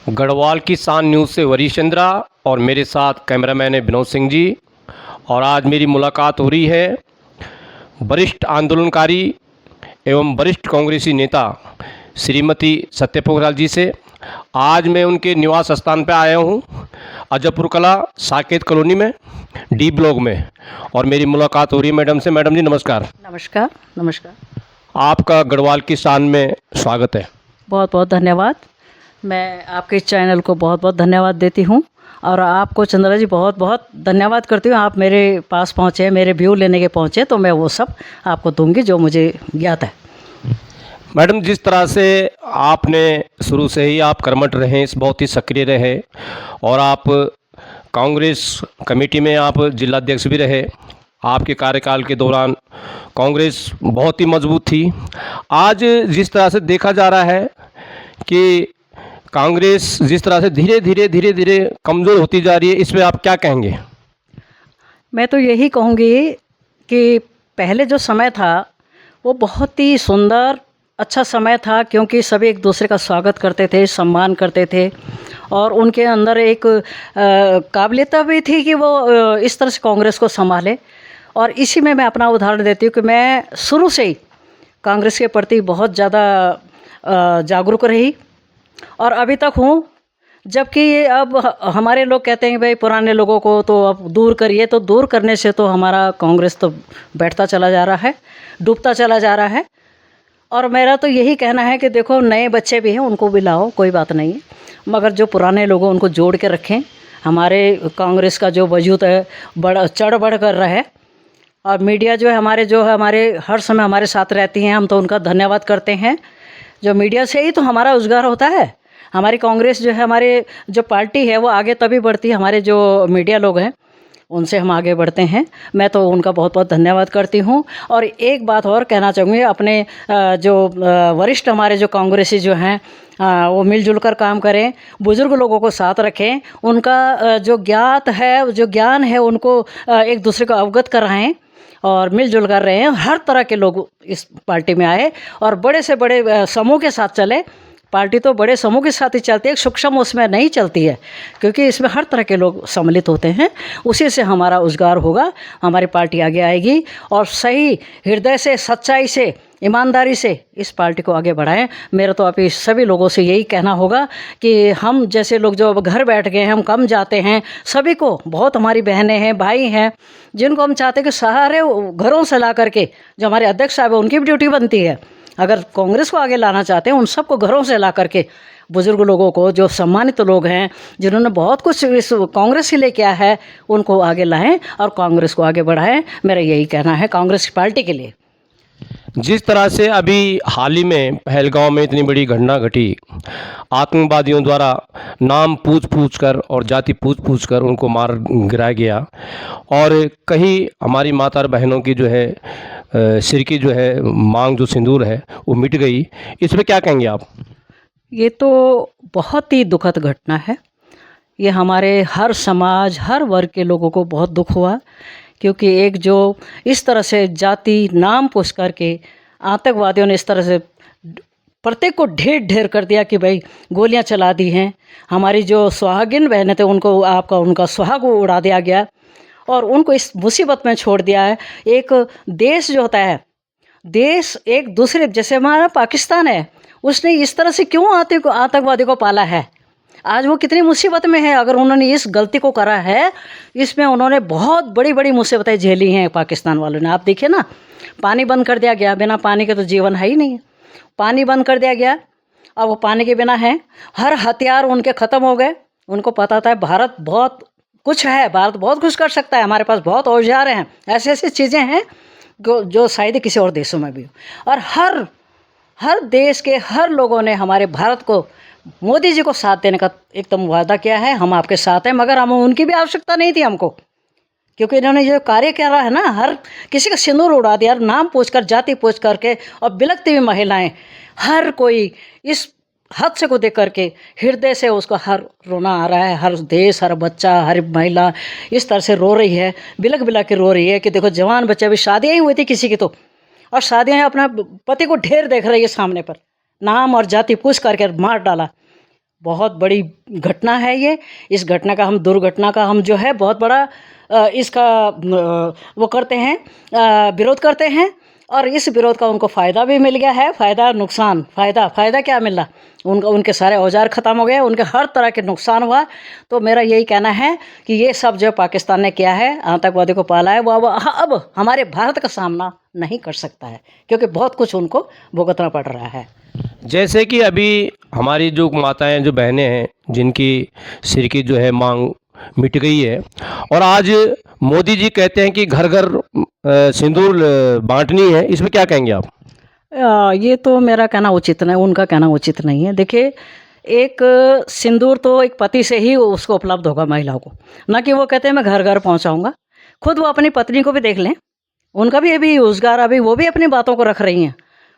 गढ़वाल की शान न्यूज़ से वरीश चंद्रा और मेरे साथ कैमरामैन है विनोद सिंह जी। और आज मेरी मुलाकात हो रही है वरिष्ठ आंदोलनकारी एवं वरिष्ठ कांग्रेसी नेता श्रीमती सत्य पोखराल जी से। आज मैं उनके निवास स्थान पर आया हूँ, अजयपुर कला साकेत कॉलोनी में, डी ब्लॉक में, और मेरी मुलाकात हो रही है मैडम से। मैडम जी नमस्कार। नमस्कार। नमस्कार। आपका गढ़वाल की शान में स्वागत है। बहुत बहुत धन्यवाद। मैं आपके चैनल को बहुत बहुत धन्यवाद देती हूँ और आपको चंद्रा जी बहुत बहुत धन्यवाद करती हूँ। आप मेरे पास पहुँचे, मेरे व्यू लेने के पहुँचे, तो मैं वो सब आपको दूंगी जो मुझे ज्ञात है। मैडम, जिस तरह से आपने शुरू से ही आप कर्मठ रहे, इस बहुत ही सक्रिय रहे और आप कांग्रेस कमेटी में आप जिलाध्यक्ष भी रहे, आपके कार्यकाल के दौरान कांग्रेस बहुत ही मजबूत थी। आज जिस तरह से देखा जा रहा है कि कांग्रेस जिस तरह से धीरे धीरे कमज़ोर होती जा रही है, इस पे आप क्या कहेंगे? मैं तो यही कहूँगी कि पहले जो समय था वो बहुत ही सुंदर अच्छा समय था, क्योंकि सभी एक दूसरे का स्वागत करते थे, सम्मान करते थे और उनके अंदर एक काबिलियत भी थी कि वो इस तरह से कांग्रेस को संभाले। और इसी में मैं अपना उदाहरण देती हूँ कि मैं शुरू से ही कांग्रेस के प्रति बहुत ज़्यादा जागरूक रही और अभी तक हूँ। जबकि अब हमारे लोग कहते हैं कि भाई पुराने लोगों को तो अब दूर करिए, तो दूर करने से तो हमारा कांग्रेस तो बैठता चला जा रहा है, डूबता चला जा रहा है। और मेरा तो यही कहना है कि देखो, नए बच्चे भी हैं, उनको भी लाओ, कोई बात नहीं है, मगर जो पुराने लोग हैं उनको जोड़ के रखें। हमारे कांग्रेस का जो वजूद है चढ़ बढ़ कर रहा है। और मीडिया जो है हमारे हर समय हमारे साथ रहती हैं, हम तो उनका धन्यवाद करते हैं। जो मीडिया से ही तो हमारा रोजगार होता है। हमारी कांग्रेस जो है, हमारे जो पार्टी है वो आगे तभी बढ़ती है, हमारे जो मीडिया लोग हैं उनसे हम आगे बढ़ते हैं। मैं तो उनका बहुत बहुत धन्यवाद करती हूँ। और एक बात और कहना चाहूँगी, अपने जो वरिष्ठ हमारे जो कांग्रेसी जो हैं वो मिलजुल कर काम करें, बुज़ुर्ग लोगों को साथ रखें, उनका जो ज्ञान है उनको एक दूसरे को अवगत कराएं और मिलजुल कर रहे हैं। हर तरह के लोग इस पार्टी में आए और बड़े से बड़े समूह के साथ चले। पार्टी तो बड़े समूह के साथ ही चलती है, सूक्ष्म उसमें नहीं चलती है, क्योंकि इसमें हर तरह के लोग सम्मिलित होते हैं। उसी से हमारा उजगार होगा, हमारी पार्टी आगे आएगी। और सही हृदय से, सच्चाई से, ईमानदारी से इस पार्टी को आगे बढ़ाएं। मेरा तो अभी सभी लोगों से यही कहना होगा कि हम जैसे लोग जो अब घर बैठ गए हैं, हम कम जाते हैं, सभी को, बहुत हमारी बहनें हैं, भाई हैं, जिनको हम चाहते हैं कि सारे घरों से ला करके, जो हमारे अध्यक्ष साहब हैं उनकी भी ड्यूटी बनती है, अगर कांग्रेस को आगे लाना चाहते हैं उन सबको घरों से ला करके, बुजुर्ग लोगों को, जो सम्मानित लोग हैं, जिन्होंने बहुत कुछ इस कांग्रेस के लिए किया है, उनको आगे लाएं और कांग्रेस को आगे बढ़ाएं। मेरा यही कहना है कांग्रेस की पार्टी के लिए। जिस तरह से अभी हाल ही में पहलगांव में इतनी बड़ी घटना घटी, आतंकवादियों द्वारा नाम पूछ कर और जाति पूछ कर उनको मार गिराया गया, और कहीं हमारी माता और बहनों की जो है सिर की जो है मांग, जो सिंदूर है, वो मिट गई। इस पर क्या कहेंगे आप? ये तो बहुत ही दुखद घटना है। ये हमारे हर समाज, हर वर्ग के लोगों को बहुत दुख हुआ, क्योंकि एक जो इस तरह से जाति नाम पूछ करके आतंकवादियों ने इस तरह से प्रत्येक को ढेर ढेर कर दिया कि भाई गोलियां चला दी हैं। हमारी जो सुहागिन बहनें थे उनको उनका सुहाग उड़ा दिया गया और उनको इस मुसीबत में छोड़ दिया है। एक देश जो होता है, देश एक दूसरे, जैसे हमारा पाकिस्तान है, उसने इस तरह से क्यों आतंकवादी को पाला है? आज वो कितनी मुसीबत में है। अगर उन्होंने इस गलती को करा है, इसमें उन्होंने बहुत बड़ी बड़ी मुसीबतें झेली हैं पाकिस्तान वालों ने। आप देखिए ना, पानी बंद कर दिया गया, बिना पानी के तो जीवन है ही नहीं है। पानी बंद कर दिया गया, अब वो पानी के बिना है। हर हथियार उनके ख़त्म हो गए। उनको पता था भारत बहुत कुछ है, भारत बहुत कुछ कर सकता है, हमारे पास बहुत औजार हैं, ऐसी ऐसी चीज़ें हैं जो शायद किसी और देशों में भी हो। और हर देश के हर लोगों ने हमारे भारत को, मोदी जी को साथ देने का एकदम वादा किया है। हम आपके साथ हैं, मगर हम उनकी भी आवश्यकता नहीं थी हमको, क्योंकि इन्होंने जो कार्य किया है ना, हर किसी का सिंदूर उड़ा दिया, नाम पूछकर, जाति पूछ करके, और बिलखती हुई महिलाएं, हर कोई इस हादसे को देख करके हृदय से उसको हर रोना आ रहा है। हर देश, हर बच्चा, हर महिला इस तरह से रो रही है, बिलख बिलख के रो रही है कि देखो, जवान बच्चे, अभी शादियाँ ही हुई थी किसी की तो, और शादियाँ अपना पति को ढेर देख रही है सामने पर, नाम और जाति पूछ करके मार डाला। बहुत बड़ी घटना है ये। इस घटना का हम दुर्घटना का हम जो है बहुत बड़ा इसका वो करते हैं, विरोध करते हैं। और इस विरोध का उनको फ़ायदा भी मिल गया है। फ़ायदा नुकसान, फ़ायदा क्या मिला, उनके सारे औजार ख़त्म हो गए, उनके हर तरह के नुकसान हुआ। तो मेरा यही कहना है कि ये सब जो पाकिस्तान ने किया है, आतंकवादी को पाला है, वो अब हमारे भारत का सामना नहीं कर सकता है, क्योंकि बहुत कुछ उनको भुगतना पड़ रहा है। जैसे कि अभी हमारी जो माताएं, जो बहनें हैं, जिनकी सिर की जो है मांग मिट गई है, और आज मोदी जी कहते हैं कि घर घर सिंदूर बांटनी है, इसमें क्या कहेंगे आप? ये तो मेरा कहना उचित नहीं, उनका कहना उचित नहीं है। देखिए, एक सिंदूर तो एक पति से ही उसको उपलब्ध होगा महिलाओं को, ना कि वो कहते हैं मैं घर घर पहुंचाऊंगा। खुद वो अपनी पत्नी को भी देख लें, उनका भी अभी रोजगार, अभी वो भी अपनी बातों को रख रही हैं।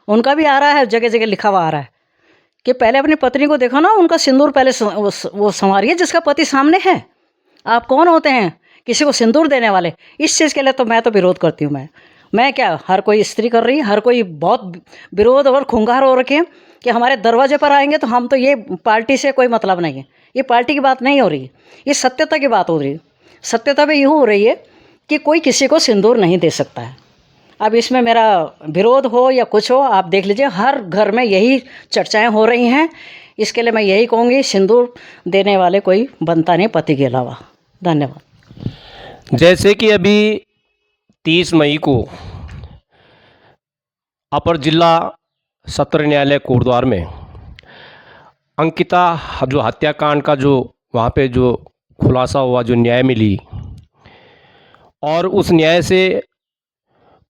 उनका भी आ रहा है, जगह जगह लिखा हुआ आ रहा है कि पहले अपनी पत्नी को देखो ना, उनका सिंदूर पहले वो संवारिए जिसका पति सामने है। आप कौन होते हैं किसी को सिंदूर देने वाले? इस चीज़ के लिए तो मैं तो विरोध करती हूँ। मैं क्या, हर कोई स्त्री कर रही है, हर कोई बहुत विरोध और खूंखार हो रखे हैं कि हमारे दरवाजे पर आएंगे तो हम तो, ये पार्टी से कोई मतलब नहीं है, ये पार्टी की बात नहीं हो रही है, ये सत्यता की बात हो रही है। सत्यता भी यूँ हो रही है कि कोई किसी को सिंदूर नहीं दे सकता है। अब इसमें मेरा विरोध हो या कुछ हो, आप देख लीजिए हर घर में यही चर्चाएं हो रही हैं। इसके लिए मैं यही कहूँगी, सिंदूर देने वाले कोई बनता नहीं पति के अलावा। धन्यवाद। जैसे कि अभी 30 मई को अपर जिला सत्र न्यायालय कोटद्वार में अंकिता जो हत्याकांड का जो वहाँ पे जो खुलासा हुआ, जो न्याय मिली, और उस न्याय से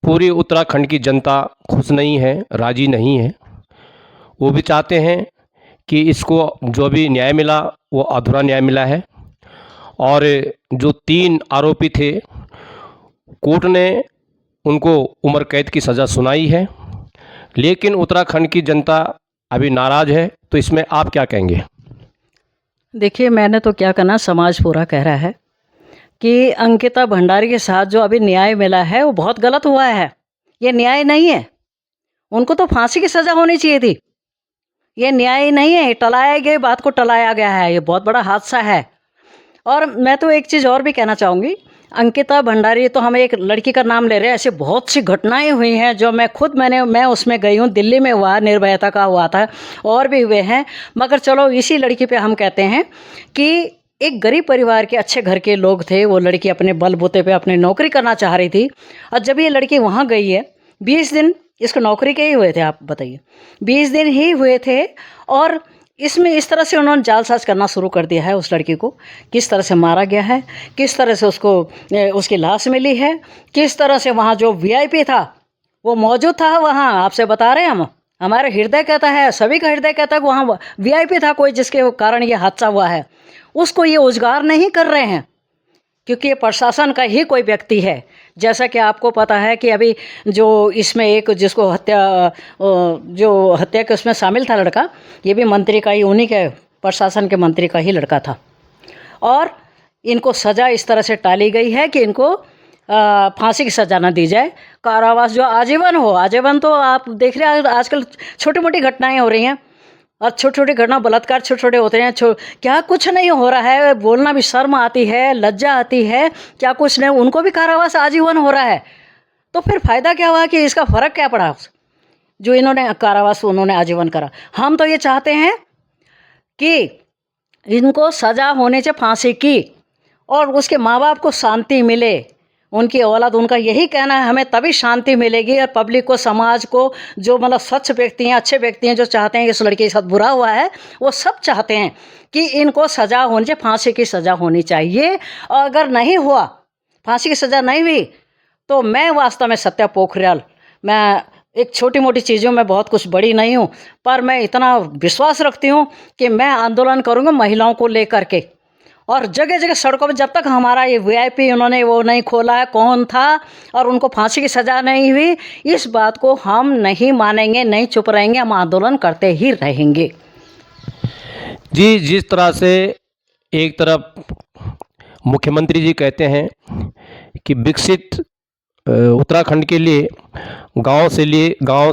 पूरी उत्तराखंड की जनता खुश नहीं है, राजी नहीं है। वो भी चाहते हैं कि इसको जो भी न्याय मिला वो अधूरा न्याय मिला है। और जो 3 आरोपी थे, कोर्ट ने उनको उम्र कैद की सज़ा सुनाई है, लेकिन उत्तराखंड की जनता अभी नाराज़ है। तो इसमें आप क्या कहेंगे? देखिए, मैंने तो क्या कहना, समाज पूरा कह रहा है कि अंकिता भंडारी के साथ जो अभी न्याय मिला है वो बहुत गलत हुआ है। ये न्याय नहीं है, उनको तो फांसी की सज़ा होनी चाहिए थी। ये न्याय नहीं है, टलाया गई बात को टलाया गया है, ये बहुत बड़ा हादसा है। और मैं तो एक चीज़ और भी कहना चाहूँगी, अंकिता भंडारी, तो हम एक लड़की का नाम ले रहे हैं, ऐसे बहुत सी घटनाएं हुई हैं जो मैं उसमें गई हूँ, दिल्ली में हुआ, निर्भयता का हुआ था, और भी हुए हैं। मगर चलो इसी लड़की पे हम कहते हैं कि एक गरीब परिवार के अच्छे घर के लोग थे, वो लड़की अपने बलबूते पे अपनी नौकरी करना चाह रही थी। और जब ये लड़की वहाँ गई है, 20 दिन इसको नौकरी के ही हुए थे, आप बताइए, 20 दिन ही हुए थे, और इसमें इस तरह से उन्होंने जालसाज करना शुरू कर दिया है। उस लड़की को किस तरह से मारा गया है, किस तरह से उसको उसकी लाश मिली है, किस तरह से वहाँ जो वीआईपी था वो मौजूद था वहाँ, आपसे बता रहे हैं हम, हमारे हृदय कहता है, सभी का हृदय कहता है कि वहाँ वीआईपी था कोई, जिसके कारण ये हादसा हुआ है। उसको ये उजागर नहीं कर रहे हैं, क्योंकि ये प्रशासन का ही कोई व्यक्ति है। जैसा कि आपको पता है कि अभी जो इसमें एक जिसको जो हत्या के उसमें शामिल था लड़का, ये भी मंत्री का ही, उन्हीं के प्रशासन के मंत्री का ही लड़का था। और इनको सज़ा इस तरह से टाली गई है कि इनको फांसी की सज़ा ना दी जाए, कारावास जो आजीवन हो। आजीवन तो आप देख रहे हैं आजकल छोटी मोटी घटनाएं हो रही हैं, और छोटी छोटी घटना, बलात्कार छोटे छोटे होते हैं, क्या कुछ नहीं हो रहा है, बोलना भी शर्म आती है, लज्जा आती है, क्या कुछ नहीं, उनको भी कारावास आजीवन हो रहा है। तो फिर फ़ायदा क्या हुआ कि इसका फ़र्क क्या पड़ा जो इन्होंने कारावास उन्होंने आजीवन करा। हम तो ये चाहते हैं कि इनको सज़ा होने से फांसी की, और उसके माँ बाप को शांति मिले, उनकी औलाद, उनका यही कहना है, हमें तभी शांति मिलेगी। और पब्लिक को, समाज को, जो मतलब स्वच्छ व्यक्ति हैं, अच्छे व्यक्ति हैं, जो चाहते हैं कि इस लड़के के साथ बुरा हुआ है, वो सब चाहते हैं कि इनको सज़ा होनी चाहिए, फांसी की सज़ा होनी चाहिए। और अगर नहीं हुआ, फांसी की सज़ा नहीं हुई, तो मैं वास्तव में सत्या पोखरियाल, मैं एक छोटी मोटी चीज़ों में बहुत कुछ बड़ी नहीं हूँ, पर मैं इतना विश्वास रखती हूँ कि मैं आंदोलन करूँगा महिलाओं को लेकर के, और जगह जगह सड़कों में, जब तक हमारा ये वीआईपी उन्होंने वो नहीं खोला है कौन था और उनको फांसी की सज़ा नहीं हुई, इस बात को हम नहीं मानेंगे, नहीं चुप रहेंगे, हम आंदोलन करते ही रहेंगे। जी, जिस तरह से एक तरफ मुख्यमंत्री जी कहते हैं कि विकसित उत्तराखंड के लिए गांव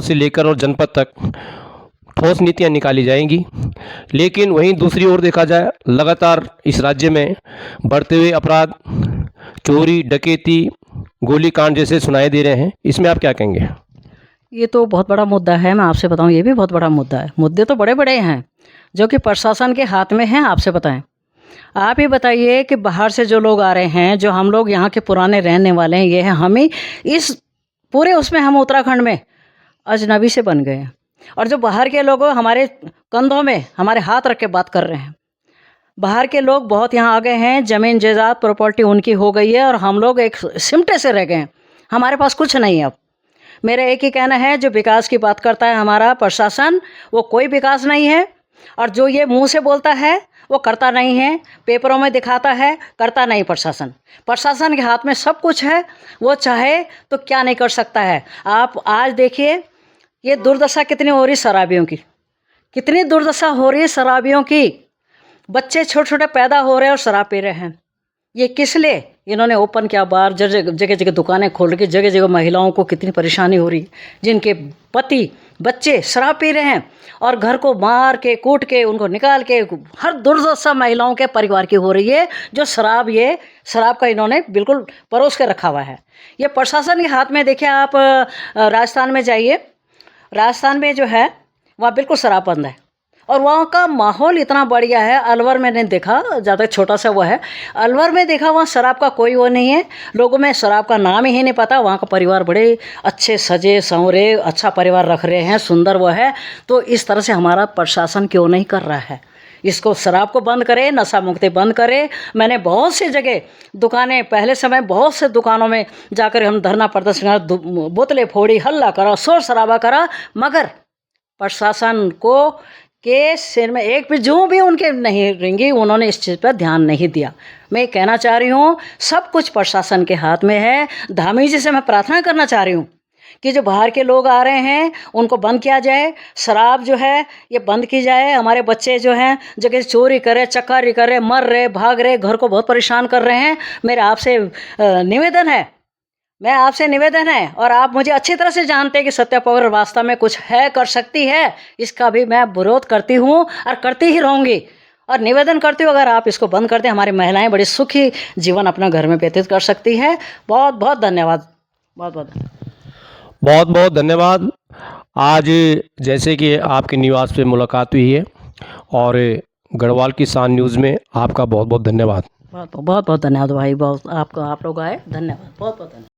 से लेकर और जनपद तक ठोस नीतियाँ निकाली जाएंगी। लेकिन वहीं दूसरी ओर देखा जाए, लगातार इस राज्य में बढ़ते हुए अपराध, चोरी, डकैती, गोलीकांड जैसे सुनाई दे रहे हैं। इसमें आप क्या कहेंगे? ये तो बहुत बड़ा मुद्दा है, मैं आपसे बताऊं, ये भी बहुत बड़ा मुद्दा है। मुद्दे तो बड़े बड़े हैं जो कि प्रशासन के हाथ में हैं। आपसे बताएं, आप ही बताइए कि बाहर से जो लोग आ रहे हैं, जो हम लोग यहाँ के पुराने रहने वाले हैं, ये हैं, हम ही इस पूरे उसमें हम उत्तराखंड में अजनबी से बन गए हैं। और जो बाहर के लोग हमारे कंधों में हमारे हाथ रख के बात कर रहे हैं। बाहर के लोग बहुत यहाँ आ गए हैं, ज़मीन जायदाद प्रॉपर्टी उनकी हो गई है और हम लोग एक सिमटे से रह गए हैं। हमारे पास कुछ नहीं है अब। मेरा एक ही कहना है, जो विकास की बात करता है हमारा प्रशासन, वो कोई विकास नहीं है। और जो ये मुंह से बोलता है वो करता नहीं है, पेपरों में दिखाता है, करता नहीं। प्रशासन के हाथ में सब कुछ है, वो चाहे तो क्या नहीं कर सकता है। आप आज देखिए, ये दुर्दशा कितनी हो रही शराबियों की, कितनी दुर्दशा हो रही है शराबियों की। बच्चे छोटे छोटे पैदा हो रहे हैं और शराब पी रहे हैं। ये किस लिए? इन्होंने ओपन किया बार, जगह जगह दुकानें खोल के, जगह जगह महिलाओं को कितनी परेशानी हो रही, जिनके पति बच्चे शराब पी रहे हैं और घर को मार के कूट के उनको निकाल के, हर दुर्दशा महिलाओं के परिवार की हो रही है। जो ये शराब का इन्होंने बिल्कुल परोस के रखा हुआ है। ये प्रशासन के हाथ में। देखिए आप राजस्थान में जाइए, राजस्थान में जो है वहाँ बिल्कुल शराब बंद है और वहाँ का माहौल इतना बढ़िया है। अलवर में नहीं देखा, ज़्यादा छोटा सा वो है, अलवर में देखा, वहाँ शराब का कोई वो नहीं है। लोगों में शराब का नाम ही नहीं पता। वहाँ का परिवार बड़े अच्छे सजे संवरे, अच्छा परिवार रख रहे हैं, सुंदर वो है। तो इस तरह से हमारा प्रशासन क्यों नहीं कर रहा है? इसको शराब को बंद करे, नशा मुक्ति बंद करे। मैंने बहुत सी जगह दुकानें, पहले समय बहुत से दुकानों में जाकर हम धरना प्रदर्शन, बोतलें फोड़ी, हल्ला करा, शोर शराबा करा, मगर प्रशासन को के सिर में एक भी जो भी उनके नहीं रेंगी, उन्होंने इस चीज़ पर ध्यान नहीं दिया। मैं कहना चाह रही हूँ, सब कुछ प्रशासन के हाथ में है। धामी जी से मैं प्रार्थना करना चाह रही हूँ कि जो बाहर के लोग आ रहे हैं उनको बंद किया जाए, शराब जो है ये बंद की जाए। हमारे बच्चे जो हैं जगह चोरी करे, चकारी करे, मर रहे, भाग रहे, घर को बहुत परेशान कर रहे हैं। मेरा आपसे निवेदन है, और आप मुझे अच्छी तरह से जानते हैं कि सत्या पवार वास्तव में कुछ है, कर सकती है। इसका भी मैं विरोध करती हूँ और करती ही रहूँगी और निवेदन करती हूँ, अगर आप इसको बंद कर दें, हमारी महिलाएं बड़ी सुखी जीवन अपना घर में व्यतीत कर सकती है। बहुत बहुत धन्यवाद। बहुत बहुत धन्यवाद। आज जैसे कि आपके निवास पे मुलाकात हुई है और गढ़वाल किसान न्यूज़ में आपका बहुत बहुत धन्यवाद। बहुत बहुत धन्यवाद भाई, बहुत आपका, आप लोग आए, धन्यवाद, बहुत बहुत धन्यवाद।